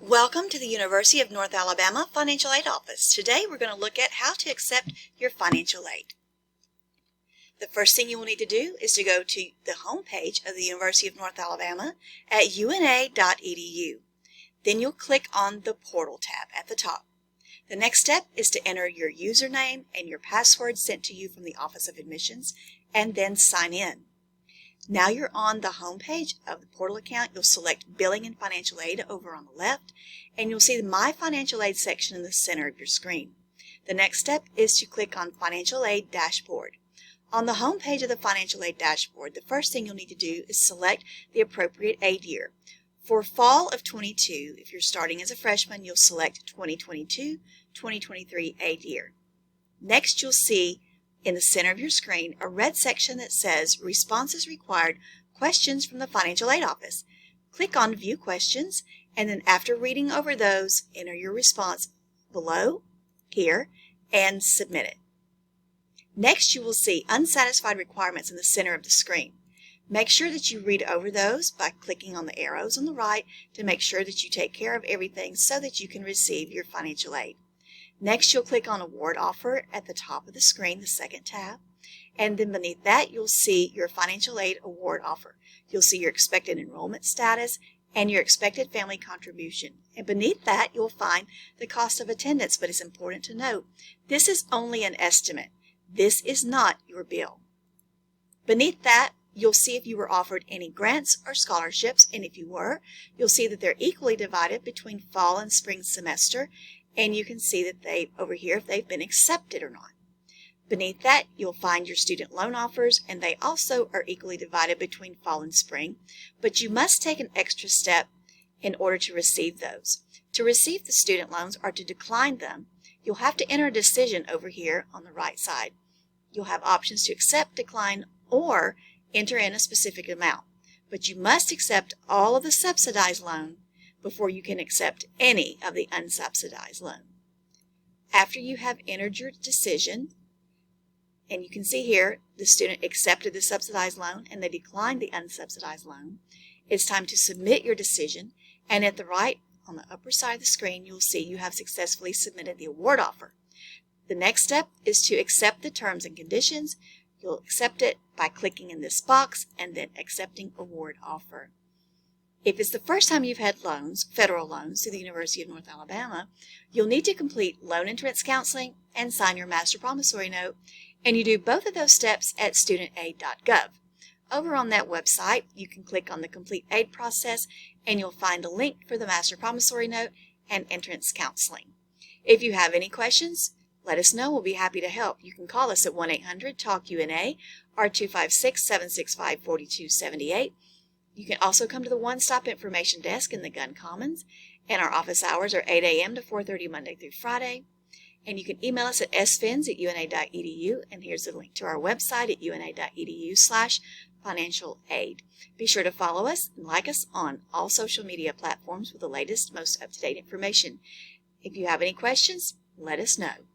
Welcome to the University of North Alabama Financial Aid Office. Today we're going to look at how to accept your financial aid. The first thing you will need to do is to go to the home page of the University of North Alabama at una.edu. Then you'll click on the Portal tab at the top. The next step is to enter your username and your password sent to you from the Office of Admissions and then sign in. Now you're on the home page of the portal account. You'll select Billing and Financial Aid over on the left, and you'll see the My Financial Aid section in the center of your screen. The next step is to click on Financial Aid Dashboard. On the home page of the Financial Aid Dashboard, the first thing you'll need to do is select the appropriate aid year. For fall of 22, if you're starting as a freshman, you'll select 2022-2023 aid year. Next, you'll see in the center of your screen a red section that says Responses Required, Questions from the Financial Aid Office. Click on View Questions, and then after reading over those, enter your response below here and submit it. Next, you will see Unsatisfied Requirements in the center of the screen. Make sure that you read over those by clicking on the arrows on the right to make sure that you take care of everything so that you can receive your financial aid. Next, you'll click on Award Offer at the top of the screen, the second tab, and then beneath that you'll see your Financial Aid Award Offer. You'll see your expected enrollment status and your expected family contribution. And beneath that you'll find the cost of attendance, but it's important to note, this is only an estimate. This is not your bill. Beneath that, you'll see if you were offered any grants or scholarships, and if you were, you'll see that they're equally divided between fall and spring semester, and you can see that over here if they've been accepted or not. Beneath that, you'll find your student loan offers, and they also are equally divided between fall and spring, but you must take an extra step in order to receive those. To receive the student loans or to decline them, you'll have to enter a decision over here on the right side. You'll have options to accept, decline, or enter in a specific amount, but you must accept all of the subsidized loan before you can accept any of the unsubsidized loan. After you have entered your decision, and you can see here the student accepted the subsidized loan and they declined the unsubsidized loan, it's time to submit your decision, and at the right on the upper side of the screen you'll see you have successfully submitted the award offer. The next step is to accept the terms and conditions. You'll accept it by clicking in this box and then accepting award offer. If it's the first time you've had loans, federal loans, through the University of North Alabama, you'll need to complete loan entrance counseling and sign your master promissory note, and you do both of those steps at studentaid.gov. Over on that website, you can click on the Complete Aid Process, and you'll find a link for the master promissory note and entrance counseling. If you have any questions, let us know. We'll be happy to help. You can call us at 1-800-TALK-UNA or 256-765-4278. You can also come to the one-stop information desk in the Gun Commons, and our office hours are 8 a.m. to 4:30 Monday through Friday. And you can email us at sfins@una.edu, and here's the link to our website at una.edu/financial-aid. Be sure to follow us and like us on all social media platforms for the latest, most up-to-date information. If you have any questions, let us know.